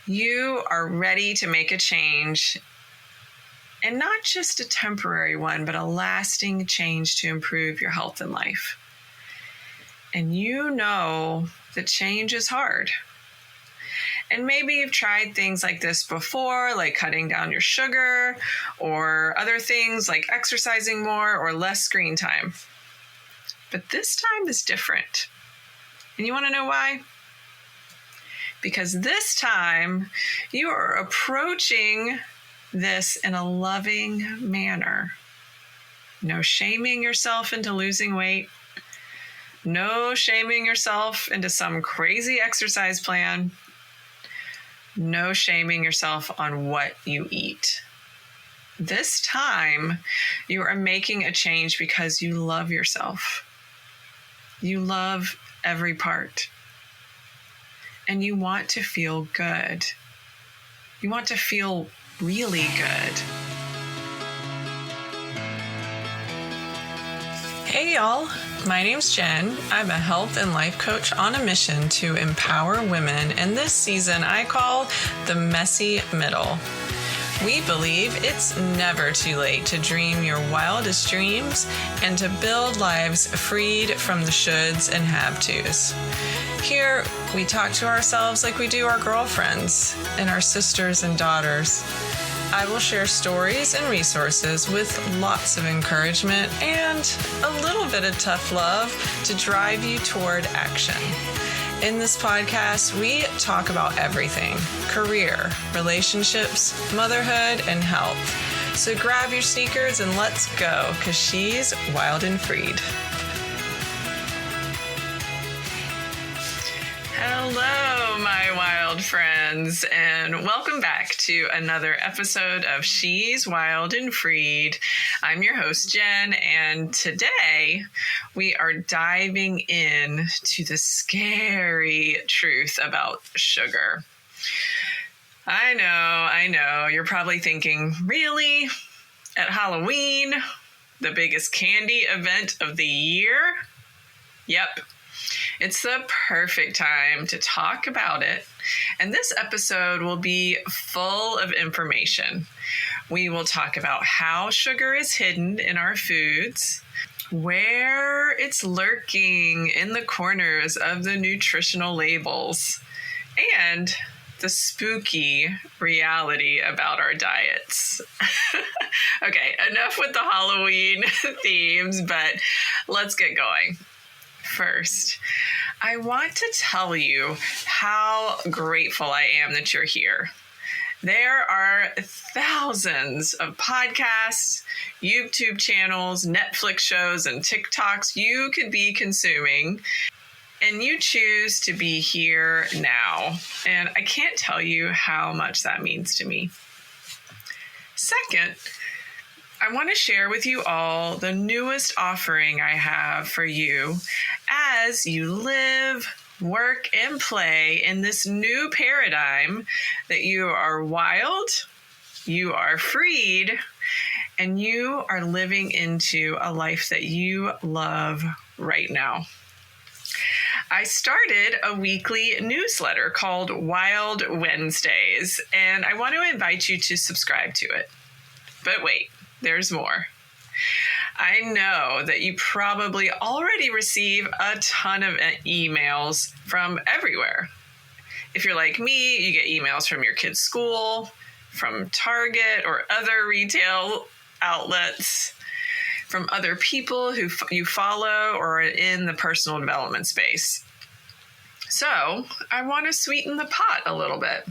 You are ready to make a change, and not just a temporary one, but a lasting change to improve your health and life. And you know that change is hard. And maybe you've tried things like this before, like cutting down your sugar, or other things like exercising more or less screen time. But this time is different. And you want to know why? Because this time you are approaching this in a loving manner. No shaming yourself into losing weight. No shaming yourself into some crazy exercise plan. No shaming yourself on what you eat. This time you are making a change because you love yourself. You love every part. And you want to feel good. You want to feel really good. Hey y'all, my name's Jen. I'm a health and life coach on a mission to empower women, and this season I call the messy middle. We believe it's never too late to dream your wildest dreams and to build lives freed from the shoulds and have-tos. Here, we talk to ourselves like we do our girlfriends and our sisters and daughters. I will share stories and resources with lots of encouragement and a little bit of tough love to drive you toward action. In this podcast, we talk about everything: career, relationships, motherhood, and health. So grab your sneakers and let's go, because she's wild and freed. Hello, my wild friends, and welcome back to another episode of She's Wild and Freed. I'm your host, Jen, and today we are diving in to the scary truth about sugar. I know, you're probably thinking, really? At Halloween, the biggest candy event of the year? Yep. It's the perfect time to talk about it, and this episode will be full of information. We will talk about how sugar is hidden in our foods, where it's lurking in the corners of the nutritional labels, and the spooky reality about our diets. Okay, enough with the Halloween themes, but let's get going. First, I want to tell you how grateful I am that you're here. There are thousands of podcasts, YouTube channels, Netflix shows, and TikToks you could be consuming, and you choose to be here now. And I can't tell you how much that means to me. Second, I want to share with you all the newest offering I have for you as you live, work, and play in this new paradigm that you are wild, you are freed, and you are living into a life that you love right now. I started a weekly newsletter called Wild Wednesdays, and I want to invite you to subscribe to it. But wait. There's more. I know that you probably already receive a ton of emails from everywhere. If you're like me, you get emails from your kid's school, from Target or other retail outlets, from other people who you follow or are in the personal development space. So I want to sweeten the pot a little bit.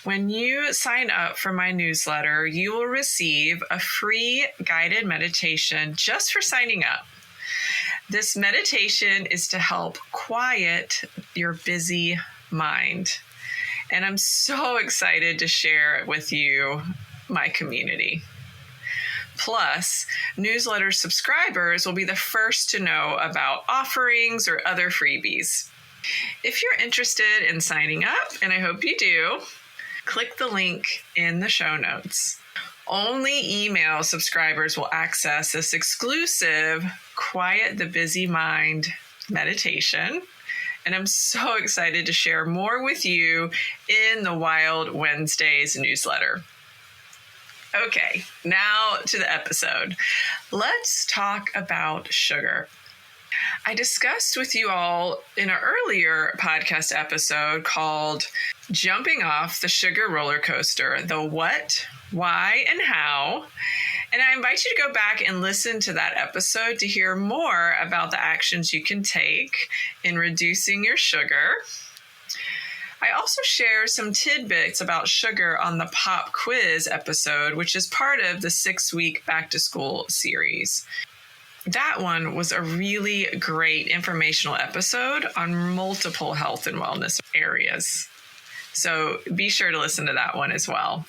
When you sign up for my newsletter, you will receive a free guided meditation just for signing up. This meditation is to help quiet your busy mind. And I'm so excited to share it with you, my community. Plus, newsletter subscribers will be the first to know about offerings or other freebies. If you're interested in signing up, and I hope you do, click the link in the show notes. Only email subscribers will access this exclusive Quiet the Busy Mind meditation, and I'm so excited to share more with you in the Wild Wednesdays newsletter. Okay, now to the episode. Let's talk about sugar. I discussed with you all in an earlier podcast episode called Jumping Off the Sugar Roller Coaster, the what, why, and how. And I invite you to go back and listen to that episode to hear more about the actions you can take in reducing your sugar. I also share some tidbits about sugar on the Pop Quiz episode, which is part of the 6-week Back to School series. That one was a really great informational episode on multiple health and wellness areas. So be sure to listen to that one as well.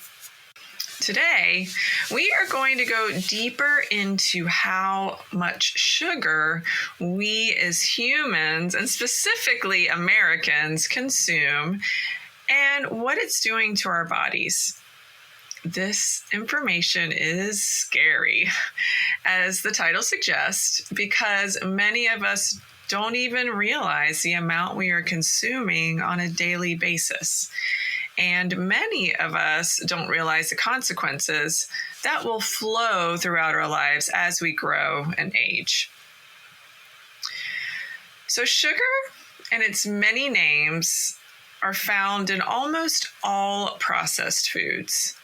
Today, we are going to go deeper into how much sugar we as humans, and specifically Americans, consume and what it's doing to our bodies. This information is scary, as the title suggests, because many of us don't even realize the amount we are consuming on a daily basis. And many of us don't realize the consequences that will flow throughout our lives as we grow and age. So sugar and its many names are found in almost all processed foods.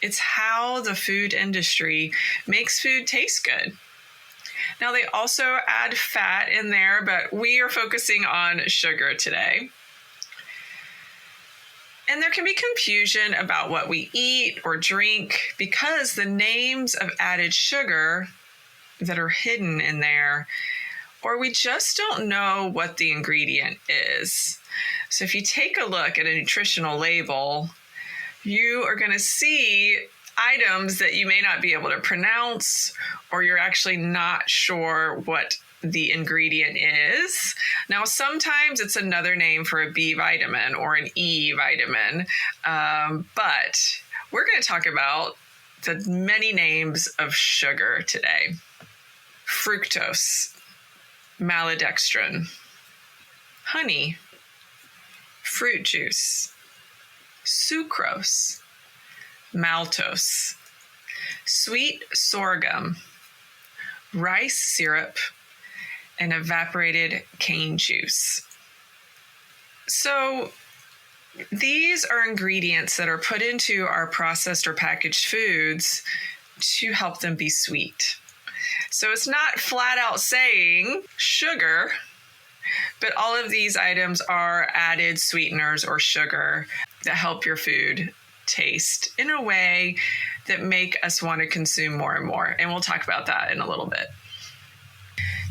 It's how the food industry makes food taste good. Now, they also add fat in there, but we are focusing on sugar today. And there can be confusion about what we eat or drink because the names of added sugar that are hidden in there, or we just don't know what the ingredient is. So if you take a look at a nutritional label, you are going to see items that you may not be able to pronounce, or you're actually not sure what the ingredient is. Now, sometimes it's another name for a B vitamin or an E vitamin, but we're going to talk about the many names of sugar today. Fructose, maltodextrin, honey, fruit juice, sucrose, maltose, sweet sorghum, rice syrup, and evaporated cane juice. So these are ingredients that are put into our processed or packaged foods to help them be sweet. So it's not flat out saying sugar, but all of these items are added sweeteners or sugar that help your food taste in a way that make us want to consume more and more. And we'll talk about that in a little bit.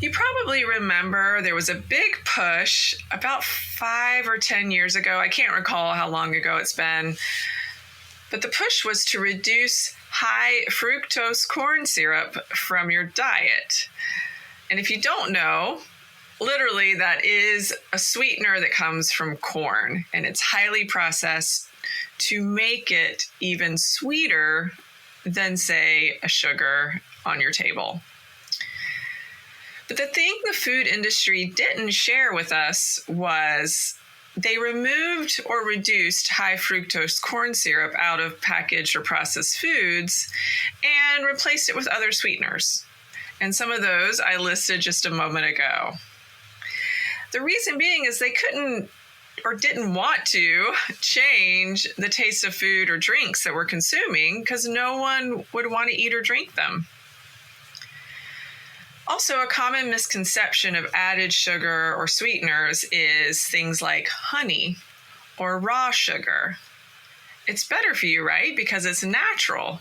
You probably remember there was a big push about 5 or 10 years ago. I can't recall how long ago it's been. But the push was to reduce high fructose corn syrup from your diet. And if you don't know, literally that is a sweetener that comes from corn, and it's highly processed to make it even sweeter than, say, a sugar on your table. But the thing the food industry didn't share with us was they removed or reduced high fructose corn syrup out of packaged or processed foods and replaced it with other sweeteners. And some of those I listed just a moment ago. The reason being is they couldn't or didn't want to change the taste of food or drinks that we're consuming because no one would want to eat or drink them. Also, a common misconception of added sugar or sweeteners is things like honey or raw sugar. It's better for you, right? Because it's natural.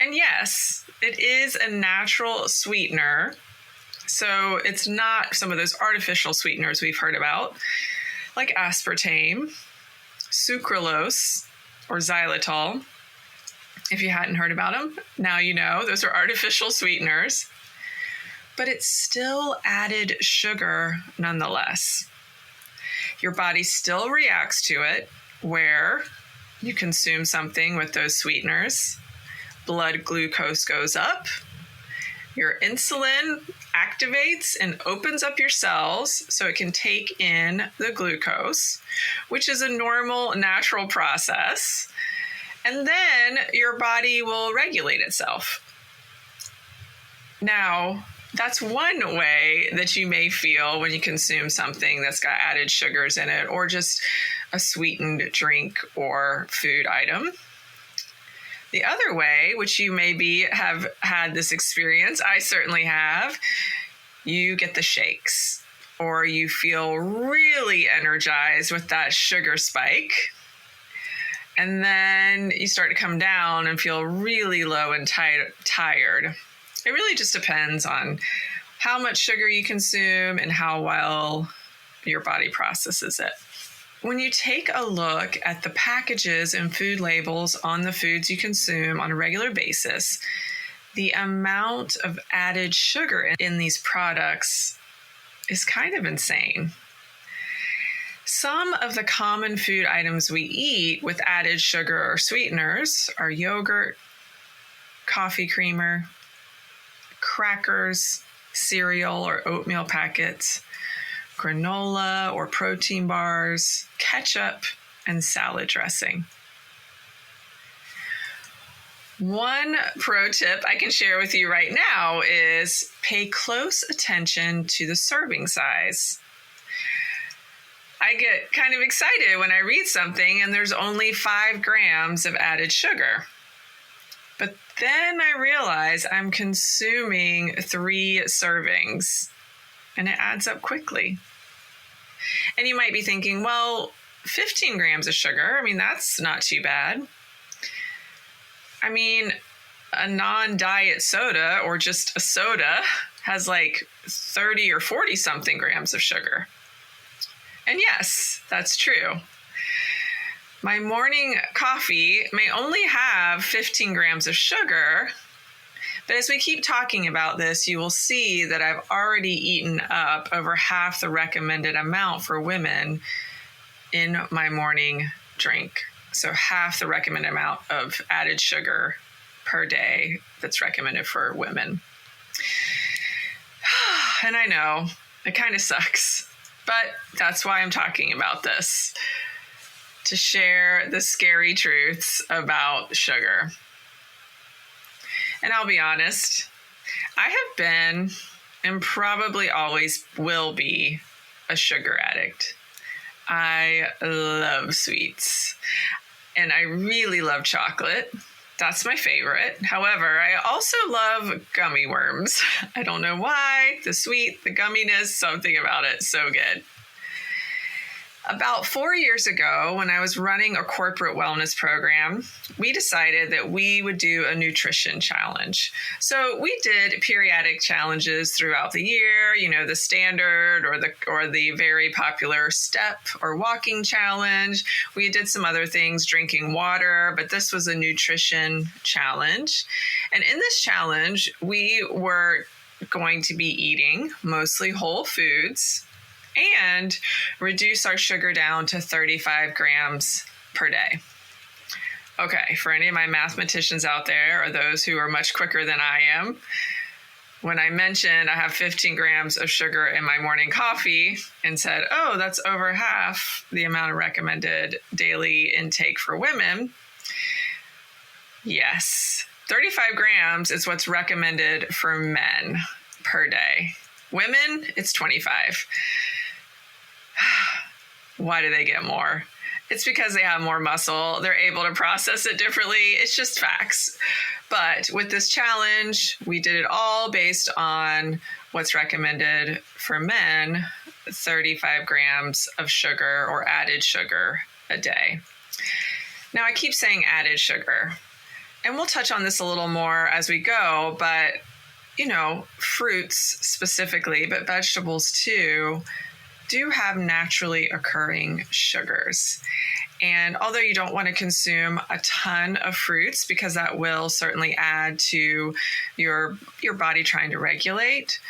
And yes, it is a natural sweetener. So it's not some of those artificial sweeteners we've heard about, like aspartame, sucralose, or xylitol. If you hadn't heard about them, now you know. Those are artificial sweeteners. But it's still added sugar nonetheless. Your body still reacts to it where you consume something with those sweeteners. Blood glucose goes up. Your insulin activates and opens up your cells so it can take in the glucose, which is a normal, natural process. And then your body will regulate itself. Now, that's one way that you may feel when you consume something that's got added sugars in it, or just a sweetened drink or food item. The other way, which you maybe have had this experience, I certainly have, you get the shakes, or you feel really energized with that sugar spike. And then you start to come down and feel really low and tired. It really just depends on how much sugar you consume and how well your body processes it. When you take a look at the packages and food labels on the foods you consume on a regular basis, the amount of added sugar in these products is kind of insane. Some of the common food items we eat with added sugar or sweeteners are yogurt, coffee creamer, crackers, cereal or oatmeal packets, granola or protein bars, ketchup, and salad dressing. One pro tip I can share with you right now is pay close attention to the serving size. I get kind of excited when I read something and there's only 5 grams of added sugar. But then I realize I'm consuming 3 servings, and it adds up quickly. And you might be thinking, well, 15 grams of sugar, that's not too bad. A non-diet soda or just a soda has like 30 or 40 something grams of sugar. And yes, that's true. My morning coffee may only have 15 grams of sugar, but as we keep talking about this, you will see that I've already eaten up over half the recommended amount for women in my morning drink. So half the recommended amount of added sugar per day that's recommended for women. And I know, it kind of sucks, but that's why I'm talking about this, to share the scary truths about sugar. And I'll be honest, I have been and probably always will be a sugar addict. I love sweets and I really love chocolate. That's my favorite. However, I also love gummy worms. I don't know why. The sweet, the gumminess, something about it. So good. About 4 years ago, when I was running a corporate wellness program, we decided that we would do a nutrition challenge. So we did periodic challenges throughout the year, the standard or the very popular step or walking challenge. We did some other things, drinking water, but this was a nutrition challenge. And in this challenge, we were going to be eating mostly whole foods and reduce our sugar down to 35 grams per day. Okay, for any of my mathematicians out there or those who are much quicker than I am, when I mentioned I have 15 grams of sugar in my morning coffee and said, oh, that's over half the amount of recommended daily intake for women. Yes, 35 grams is what's recommended for men per day. Women, it's 25. Why do they get more? It's because they have more muscle. They're able to process it differently. It's just facts. But with this challenge, we did it all based on what's recommended for men, 35 grams of sugar or added sugar a day. Now, I keep saying added sugar, and we'll touch on this a little more as we go, but, fruits specifically, but vegetables too, do have naturally occurring sugars. And although you don't want to consume a ton of fruits because that will certainly add to your body trying to regulate,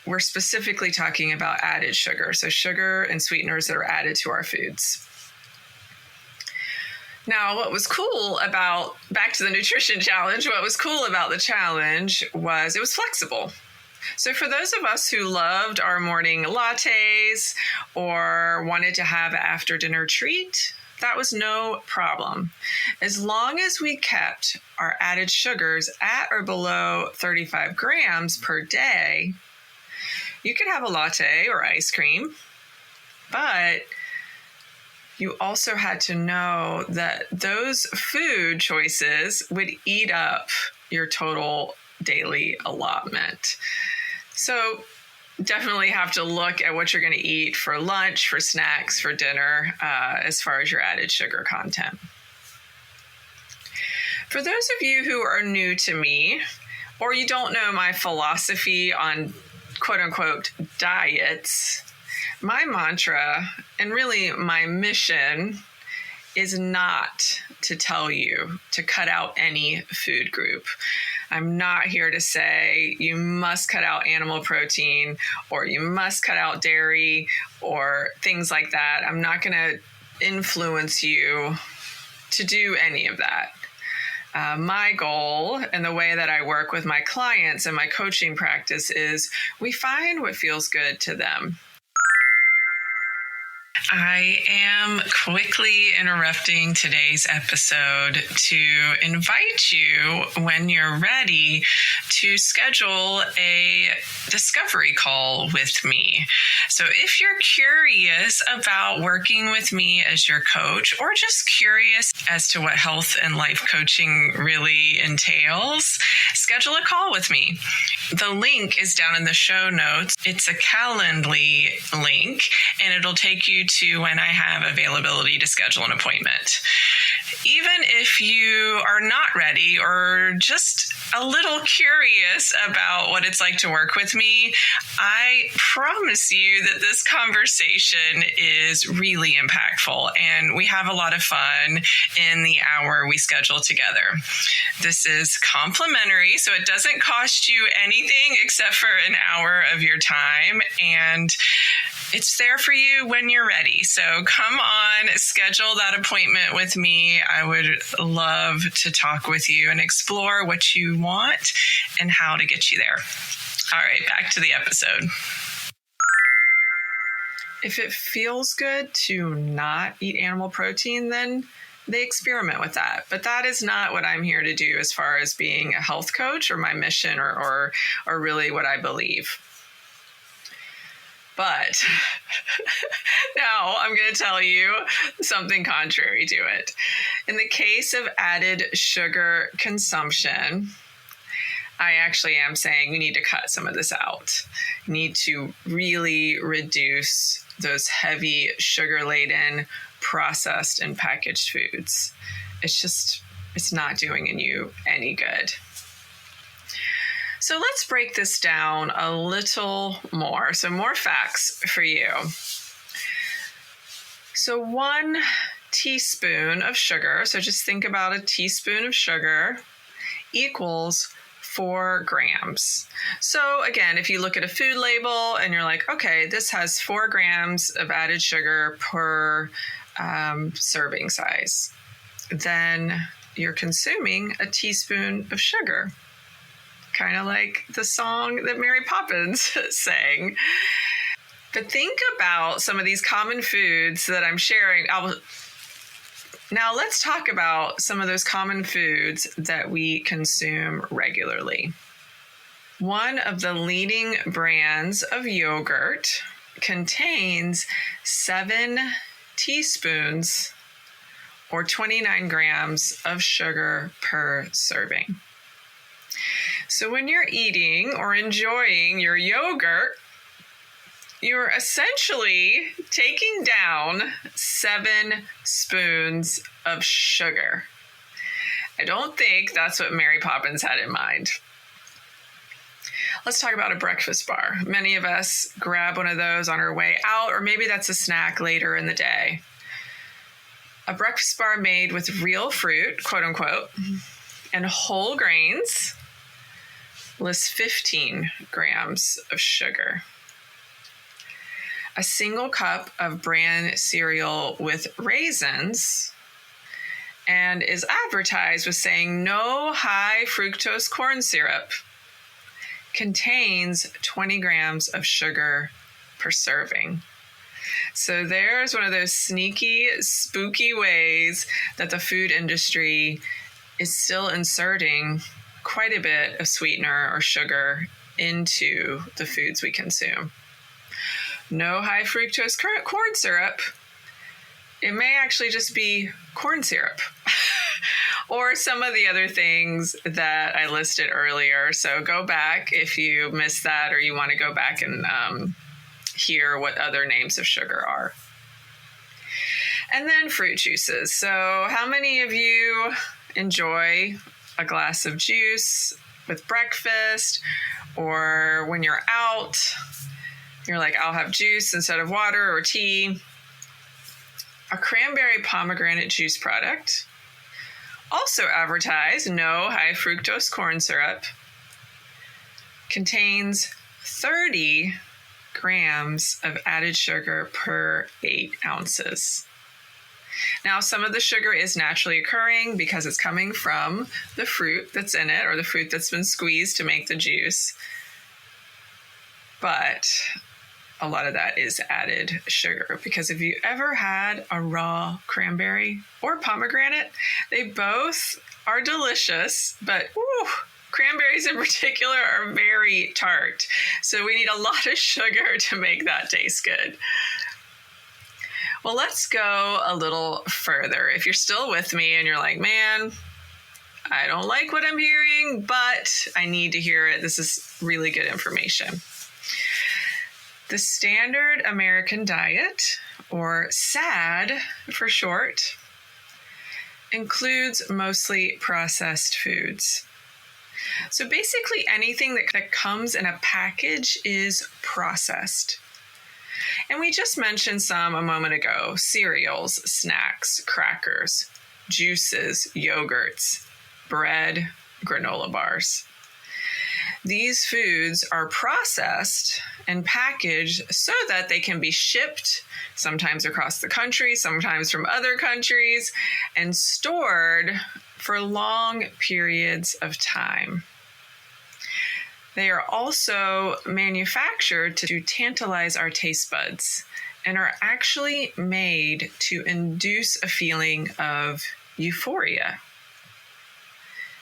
we're specifically talking about added sugar. So sugar and sweeteners that are added to our foods. Now, what was cool back to the nutrition challenge, what was cool about the challenge was it was flexible. So for those of us who loved our morning lattes or wanted to have an after dinner treat, that was no problem. As long as we kept our added sugars at or below 35 grams per day, you could have a latte or ice cream, but you also had to know that those food choices would eat up your total daily allotment. So definitely have to look at what you're going to eat for lunch, for snacks, for dinner, as far as your added sugar content. For those of you who are new to me, or you don't know my philosophy on quote unquote diets, my mantra and really my mission is not to tell you to cut out any food group. I'm not here to say you must cut out animal protein or you must cut out dairy or things like that. I'm not going to influence you to do any of that. My goal and the way that I work with my clients and my coaching practice is we find what feels good to them. I am quickly interrupting today's episode to invite you, when you're ready, to schedule a discovery call with me. So if you're curious about working with me as your coach, or just curious as to what health and life coaching really entails, schedule a call with me. The link is down in the show notes. It's a Calendly link, and it'll take you to when I have availability to schedule an appointment. Even if you are not ready or just a little curious about what it's like to work with me, I promise you that this conversation is really impactful, and we have a lot of fun in the hour we schedule together. This is complimentary, so it doesn't cost you anything except for an hour of your time, and it's there for you when you're ready. So come on, schedule that appointment with me. I would love to talk with you and explore what you want and how to get you there. All right, back to the episode. If it feels good to not eat animal protein, then they experiment with that. But that is not what I'm here to do as far as being a health coach or my mission or really what I believe. But now I'm going to tell you something contrary to it. In the case of added sugar consumption, I actually am saying we need to cut some of this out. We need to really reduce those heavy sugar-laden, processed and packaged foods. It's not doing you any good. So let's break this down a little more. So more facts for you. So 1 teaspoon of sugar, so just think about a teaspoon of sugar, equals 4 grams. So again, if you look at a food label and you're like, okay, this has 4 grams of added sugar per serving size, then you're consuming a teaspoon of sugar. Kind of like the song that Mary Poppins sang. But think about some of these common foods that I'm sharing. Now let's talk about some of those common foods that we consume regularly. One of the leading brands of yogurt contains 7 teaspoons or 29 grams of sugar per serving. So when you're eating or enjoying your yogurt, you're essentially taking down 7 spoons of sugar. I don't think that's what Mary Poppins had in mind. Let's talk about a breakfast bar. Many of us grab one of those on our way out, or maybe that's a snack later in the day. A breakfast bar made with real fruit, quote unquote, and whole grains lists 15 grams of sugar. A single cup of bran cereal with raisins and is advertised with saying no high fructose corn syrup contains 20 grams of sugar per serving. So there's one of those sneaky, spooky ways that the food industry is still inserting quite a bit of sweetener or sugar into the foods we consume. No high fructose corn syrup. It may actually just be corn syrup or some of the other things that I listed earlier. So go back if you missed that or you want to go back and hear what other names of sugar are. And then fruit juices. So how many of you enjoy a glass of juice with breakfast, or when you're out, you're like, I'll have juice instead of water or tea? A cranberry pomegranate juice product, also advertised no high fructose corn syrup, contains 30 grams of added sugar per 8 ounces. Now, some of the sugar is naturally occurring because it's coming from the fruit that's in it or the fruit that's been squeezed to make the juice. But a lot of that is added sugar, because if you ever had a raw cranberry or pomegranate, they both are delicious, but cranberries in particular are very tart. So we need a lot of sugar to make that taste good. Well, let's go a little further. If you're still with me and you're like, man, I don't like what I'm hearing, but I need to hear it. This is really good information. The standard American diet, or SAD for short, includes mostly processed foods. So basically anything that comes in a package is processed. And we just mentioned some a moment ago: cereals, snacks, crackers, juices, yogurts, bread, granola bars. These foods are processed and packaged so that they can be shipped, sometimes across the country, sometimes from other countries, and stored for long periods of time. They are also manufactured to tantalize our taste buds and are actually made to induce a feeling of euphoria.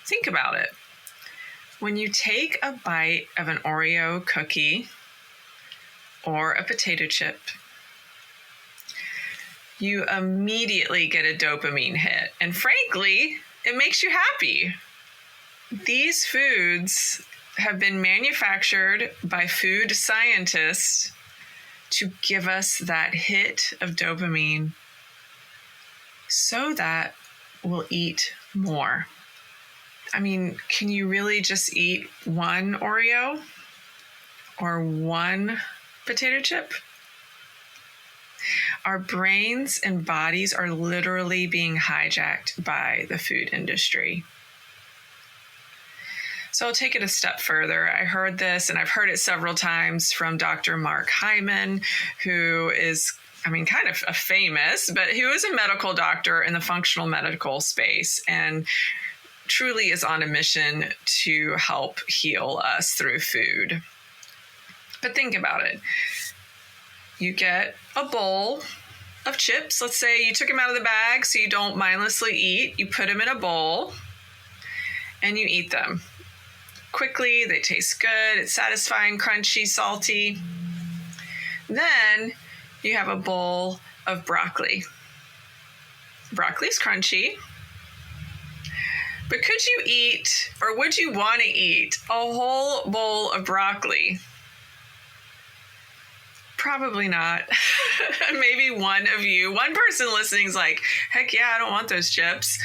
Think about it. When you take a bite of an Oreo cookie or a potato chip, you immediately get a dopamine hit. And frankly, it makes you happy. These foods have been manufactured by food scientists to give us that hit of dopamine so that we'll eat more. I mean, can you really just eat one Oreo or one potato chip? Our brains and bodies are literally being hijacked by the food industry. So I'll take it a step further. I heard this, and I've heard it several times from Dr. Mark Hyman, who is, kind of a famous, but who is a medical doctor in the functional medical space and truly is on a mission to help heal us through food. But think about it. You get a bowl of chips. Let's say you took them out of the bag so you don't mindlessly eat. You put them in a bowl and you eat them. Quickly, they taste good. It's satisfying, crunchy, salty. Then you have a bowl of broccoli. Broccoli's crunchy. But could you eat, or would you want to eat, a whole bowl of broccoli? Probably not. Maybe one person listening is like, heck yeah, I don't want those chips.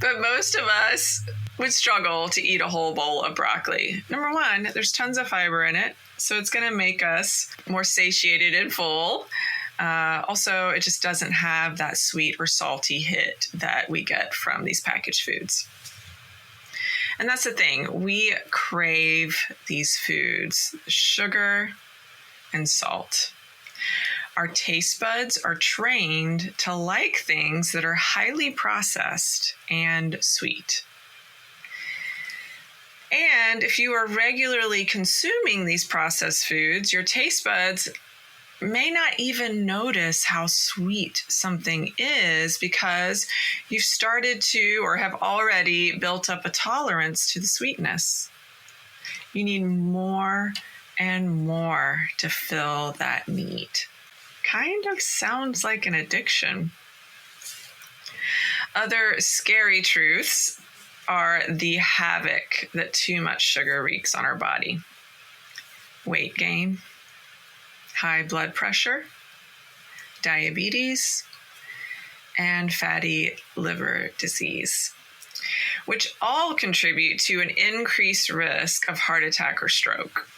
But most of us would struggle to eat a whole bowl of broccoli. Number one, there's tons of fiber in it, so it's going to make us more satiated and full. Also, it just doesn't have that sweet or salty hit that we get from these packaged foods. And that's the thing. We crave these foods, sugar and salt. Our taste buds are trained to like things that are highly processed and sweet. And if you are regularly consuming these processed foods, your taste buds may not even notice how sweet something is because you've started to or have already built up a tolerance to the sweetness. You need more and more to fill that need. Kind of sounds like an addiction. Other scary truths are the havoc that too much sugar wreaks on our body. Weight gain, high blood pressure, diabetes, and fatty liver disease, which all contribute to an increased risk of heart attack or stroke.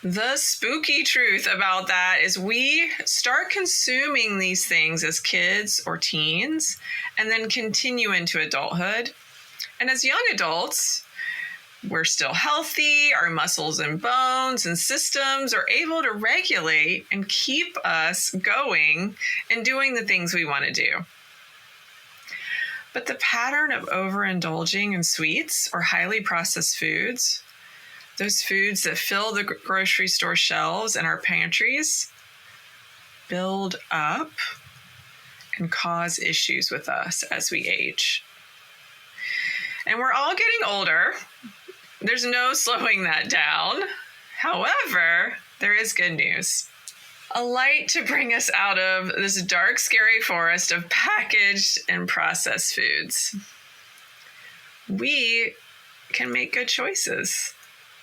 The spooky truth about that is we start consuming these things as kids or teens and then continue into adulthood. And as young adults, we're still healthy, our muscles and bones and systems are able to regulate and keep us going and doing the things we want to do. But the pattern of overindulging in sweets or highly processed foods, those foods that fill the grocery store shelves and our pantries, build up and cause issues with us as we age. And we're all getting older. There's no slowing that down. However, there is good news. A light to bring us out of this dark, scary forest of packaged and processed foods. We can make good choices,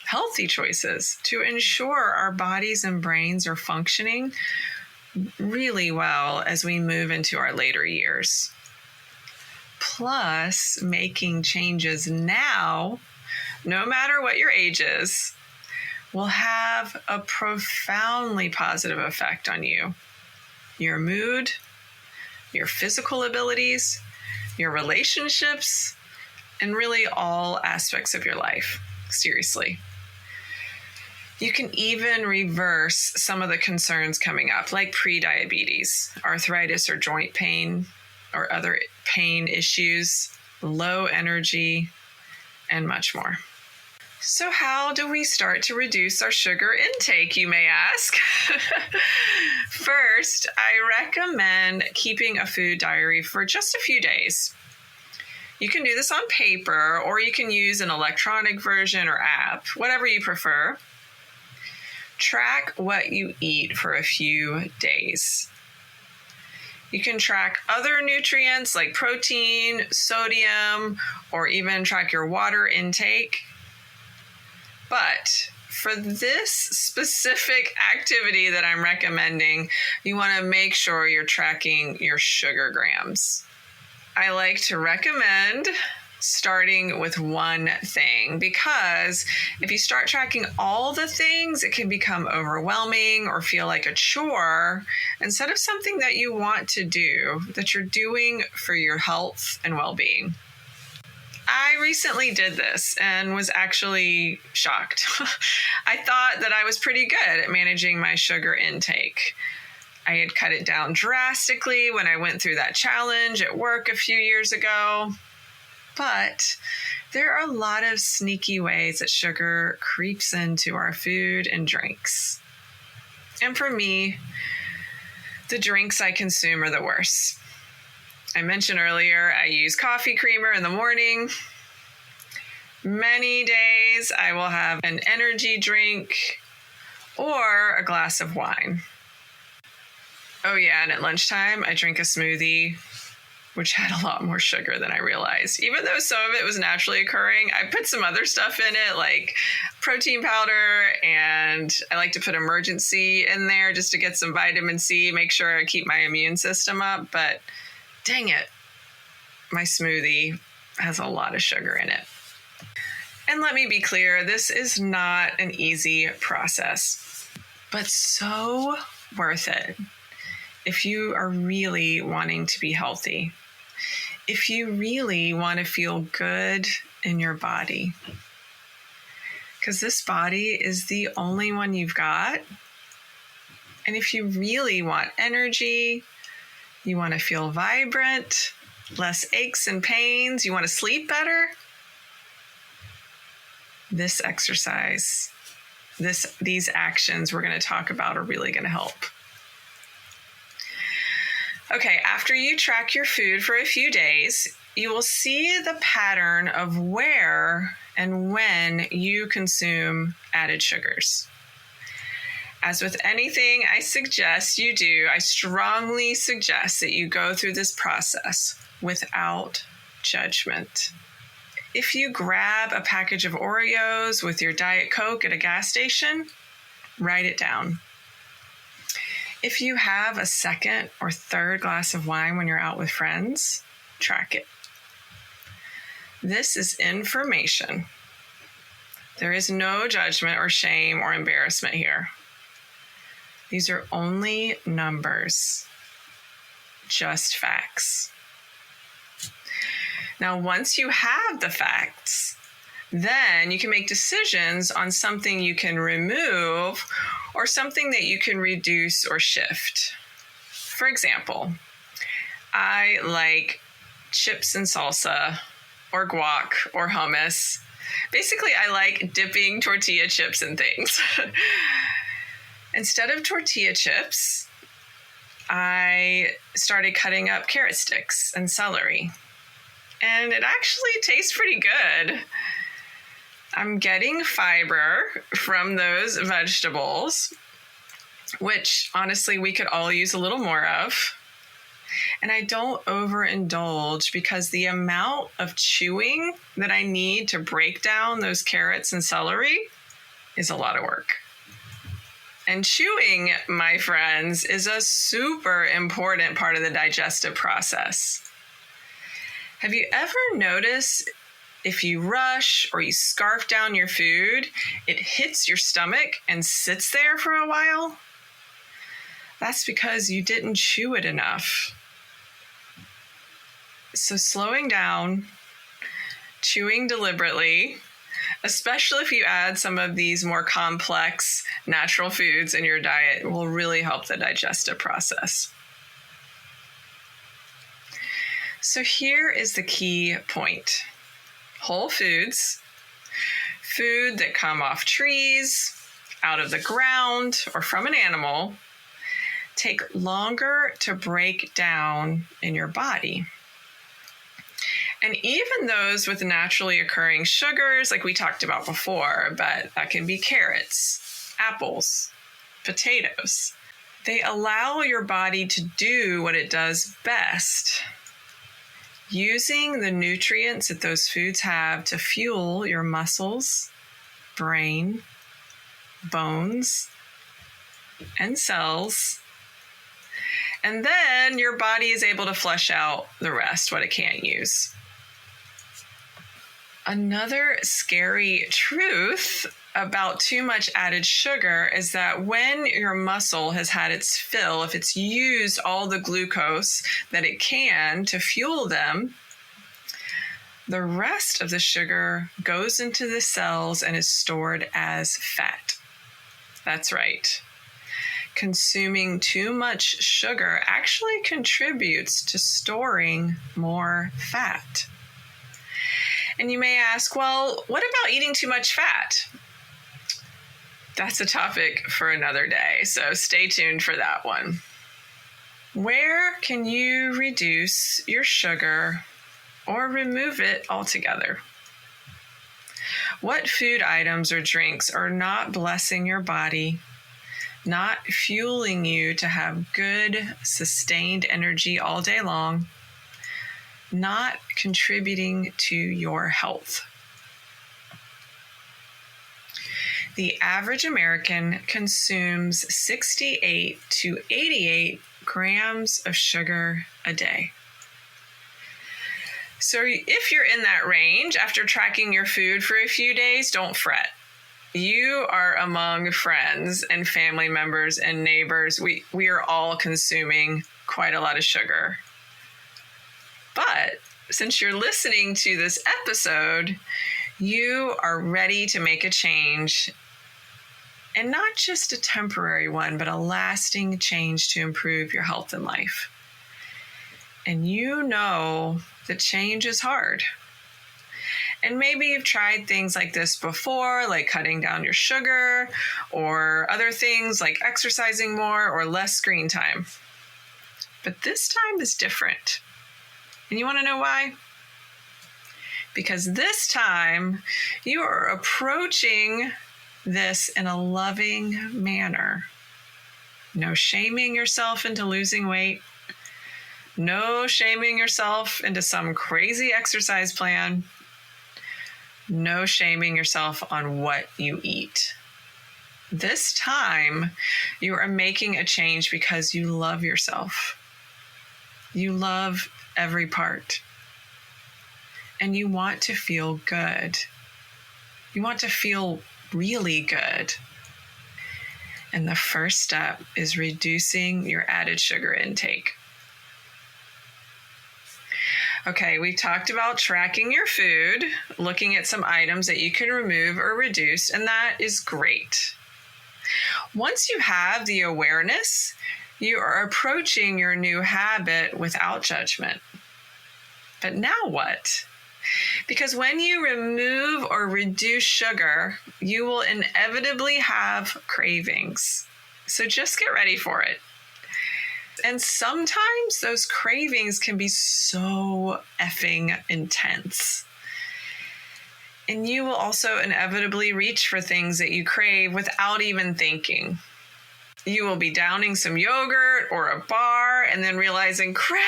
healthy choices, to ensure our bodies and brains are functioning really well as we move into our later years. Plus, making changes now, no matter what your age is, will have a profoundly positive effect on you, your mood, your physical abilities, your relationships, and really all aspects of your life. Seriously. You can even reverse some of the concerns coming up, like prediabetes, arthritis or joint pain, or other pain issues, low energy, and much more. So how do we start to reduce our sugar intake, you may ask? First, I recommend keeping a food diary for just a few days. You can do this on paper, or you can use an electronic version or app, whatever you prefer. Track what you eat for a few days. You can track other nutrients like protein, sodium, or even track your water intake. But for this specific activity that I'm recommending, you want to make sure you're tracking your sugar grams. I like to recommend starting with one thing, because if you start tracking all the things, it can become overwhelming or feel like a chore instead of something that you want to do, that you're doing for your health and well-being. I recently did this and was actually shocked. I thought that I was pretty good at managing my sugar intake. I had cut it down drastically when I went through that challenge at work a few years ago. But there are a lot of sneaky ways that sugar creeps into our food and drinks. And for me, the drinks I consume are the worst. I mentioned earlier, I use coffee creamer in the morning. Many days I will have an energy drink or a glass of wine. Oh yeah, and at lunchtime I drink a smoothie, which had a lot more sugar than I realized. Even though some of it was naturally occurring, I put some other stuff in it, like protein powder, and I like to put emergency in there just to get some vitamin C, make sure I keep my immune system up. But dang it, my smoothie has a lot of sugar in it. And let me be clear, this is not an easy process, but so worth it if you are really wanting to be healthy. If you really want to feel good in your body, because this body is the only one you've got. And if you really want energy, you want to feel vibrant, less aches and pains, you want to sleep better, this exercise, these actions we're going to talk about are really going to help. Okay, after you track your food for a few days, you will see the pattern of where and when you consume added sugars. As with anything I strongly suggest that you go through this process without judgment. If you grab a package of Oreos with your Diet Coke at a gas station, write it down. If you have a second or third glass of wine when you're out with friends, track it. This is information. There is no judgment or shame or embarrassment here. These are only numbers, just facts. Now, once you have the facts, then you can make decisions on something you can remove or something that you can reduce or shift. For example, I like chips and salsa or guac or hummus. Basically, I like dipping tortilla chips in things. Instead of tortilla chips, I started cutting up carrot sticks and celery. And it actually tastes pretty good. I'm getting fiber from those vegetables, which honestly we could all use a little more of. And I don't overindulge because the amount of chewing that I need to break down those carrots and celery is a lot of work. And chewing, my friends, is a super important part of the digestive process. Have you ever noticed if you rush or you scarf down your food, it hits your stomach and sits there for a while? That's because you didn't chew it enough. So slowing down, chewing deliberately, especially if you add some of these more complex natural foods in your diet, will really help the digestive process. So here is the key point. Whole foods, food that come off trees, out of the ground, or from an animal, take longer to break down in your body. And even those with naturally occurring sugars, like we talked about before, but that can be carrots, apples, potatoes. They allow your body to do what it does best, using the nutrients that those foods have to fuel your muscles, brain, bones, and cells. And then your body is able to flush out the rest, what it can't use. Another scary truth about too much added sugar is that when your muscle has had its fill, if it's used all the glucose that it can to fuel them, the rest of the sugar goes into the cells and is stored as fat. That's right. Consuming too much sugar actually contributes to storing more fat. And you may ask, well, what about eating too much fat? That's a topic for another day, so stay tuned for that one. Where can you reduce your sugar or remove it altogether? What food items or drinks are not blessing your body, not fueling you to have good, sustained energy all day long, not contributing to your health? The average American consumes 68 to 88 grams of sugar a day. So if you're in that range after tracking your food for a few days, don't fret. You are among friends and family members and neighbors. We are all consuming quite a lot of sugar. But since you're listening to this episode, you are ready to make a change, and not just a temporary one, but a lasting change to improve your health and life. And you know that change is hard. And maybe you've tried things like this before, like cutting down your sugar or other things like exercising more or less screen time. But this time is different. And you want to know why? Because this time you are approaching this in a loving manner. No shaming yourself into losing weight. No shaming yourself into some crazy exercise plan. No shaming yourself on what you eat. This time, you are making a change because you love yourself. You love every part. And you want to feel good. You want to feel really good. And the first step is reducing your added sugar intake. Okay, we talked about tracking your food, looking at some items that you can remove or reduce, and that is great. Once you have the awareness, you are approaching your new habit without judgment. But now what? Because when you remove or reduce sugar, you will inevitably have cravings. So just get ready for it. And sometimes those cravings can be so effing intense. And you will also inevitably reach for things that you crave without even thinking. You will be downing some yogurt or a bar and then realizing, crap,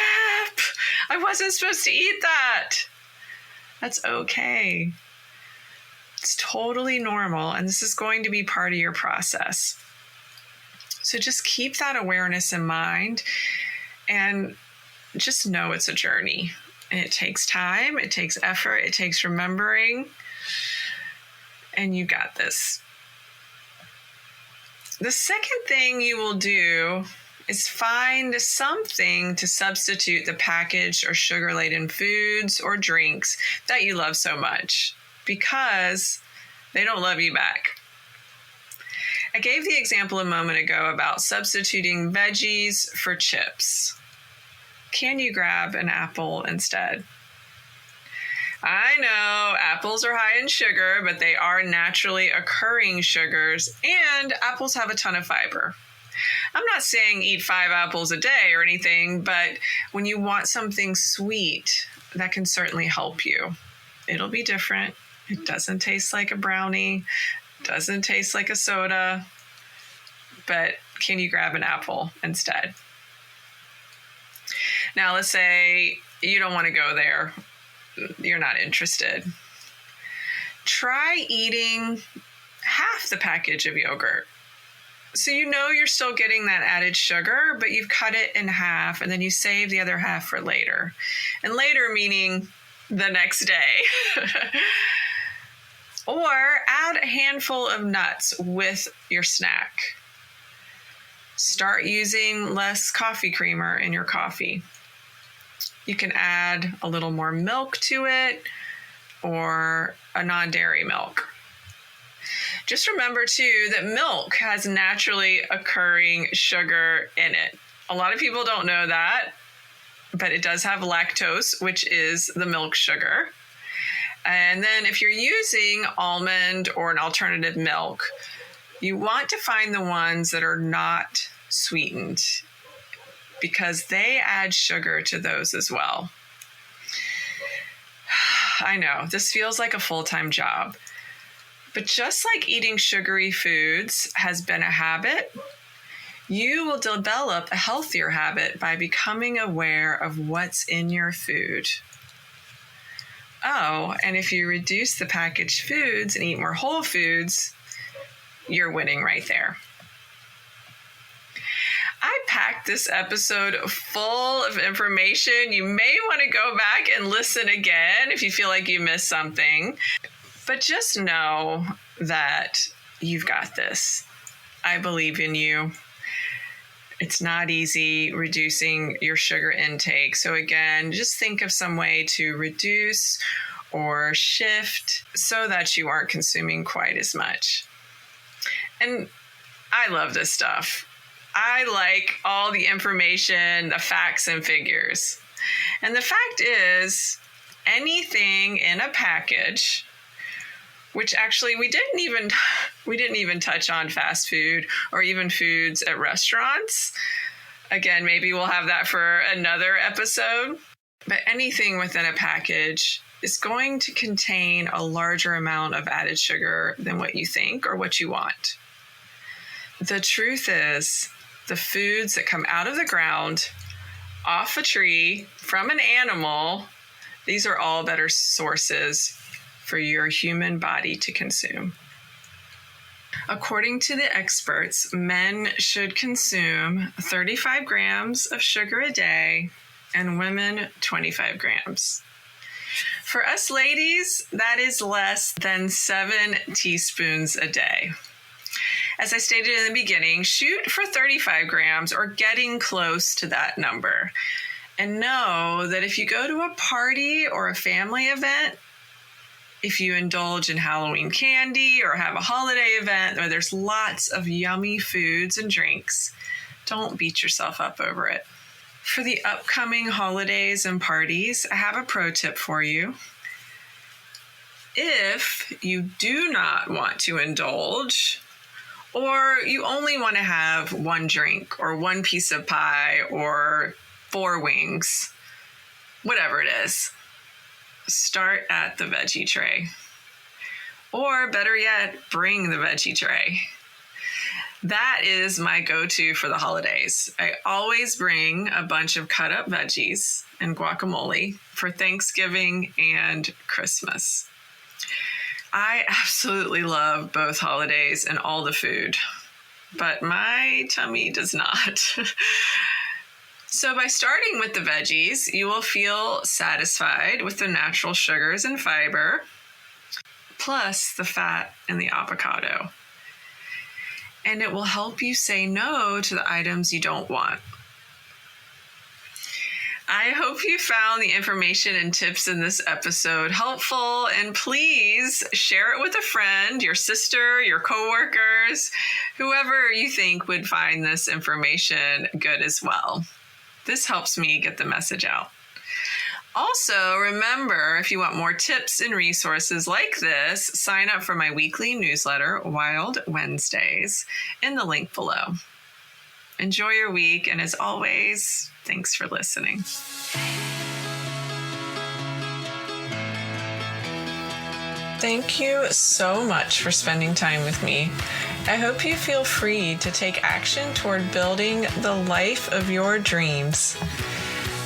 I wasn't supposed to eat that. That's okay. It's totally normal, and this is going to be part of your process. So just keep that awareness in mind and just know it's a journey. And it takes time, it takes effort, it takes remembering, and you got this. The second thing you will do is find something to substitute the packaged or sugar-laden foods or drinks that you love so much, because they don't love you back. I gave the example a moment ago about substituting veggies for chips. Can you grab an apple instead? I know apples are high in sugar, but they are naturally occurring sugars, and apples have a ton of fiber. I'm not saying eat 5 apples a day or anything, but when you want something sweet, that can certainly help you. It'll be different. It doesn't taste like a brownie, doesn't taste like a soda, but can you grab an apple instead? Now, let's say you don't want to go there. You're not interested. Try eating half the package of yogurt. So you know you're still getting that added sugar, but you've cut it in half, and then you save the other half for later. And later meaning the next day. Or add a handful of nuts with your snack. Start using less coffee creamer in your coffee. You can add a little more milk to it or a non-dairy milk. Just remember, too, that milk has naturally occurring sugar in it. A lot of people don't know that, but it does have lactose, which is the milk sugar. And then if you're using almond or an alternative milk, you want to find the ones that are not sweetened, because they add sugar to those as well. I know, this feels like a full-time job. But just like eating sugary foods has been a habit, you will develop a healthier habit by becoming aware of what's in your food. Oh, and if you reduce the packaged foods and eat more whole foods, you're winning right there. I packed this episode full of information. You may want to go back and listen again if you feel like you missed something. But just know that you've got this. I believe in you. It's not easy reducing your sugar intake. So again, just think of some way to reduce or shift so that you aren't consuming quite as much. And I love this stuff. I like all the information, the facts and figures. And the fact is, anything in a package, which actually we didn't even touch on fast food or even foods at restaurants. Again, maybe we'll have that for another episode. But anything within a package is going to contain a larger amount of added sugar than what you think or what you want. The truth is, the foods that come out of the ground, off a tree, from an animal, these are all better sources for your human body to consume. According to the experts, men should consume 35 grams of sugar a day and women 25 grams. For us ladies, that is less than 7 teaspoons a day. As I stated in the beginning, shoot for 35 grams or getting close to that number. And know that if you go to a party or a family event, if you indulge in Halloween candy or have a holiday event where there's lots of yummy foods and drinks, don't beat yourself up over it. For the upcoming holidays and parties, I have a pro tip for you. If you do not want to indulge, or you only want to have one drink or one piece of pie or 4 wings, whatever it is, start at the veggie tray. Or better yet, bring the veggie tray. That is my go-to for the holidays. I always bring a bunch of cut up veggies and guacamole for Thanksgiving and Christmas. I absolutely love both holidays and all the food, but my tummy does not. So by starting with the veggies, you will feel satisfied with the natural sugars and fiber, plus the fat in the avocado. And it will help you say no to the items you don't want. I hope you found the information and tips in this episode helpful, and please share it with a friend, your sister, your coworkers, whoever you think would find this information good as well. This helps me get the message out. Also, remember, if you want more tips and resources like this, sign up for my weekly newsletter, Wild Wednesdays, in the link below. Enjoy your week, and as always, thanks for listening. Thank you so much for spending time with me. I hope you feel free to take action toward building the life of your dreams.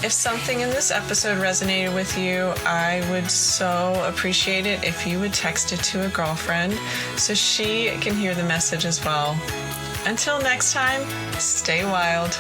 If something in this episode resonated with you, I would so appreciate it if you would text it to a girlfriend so she can hear the message as well. Until next time, stay wild.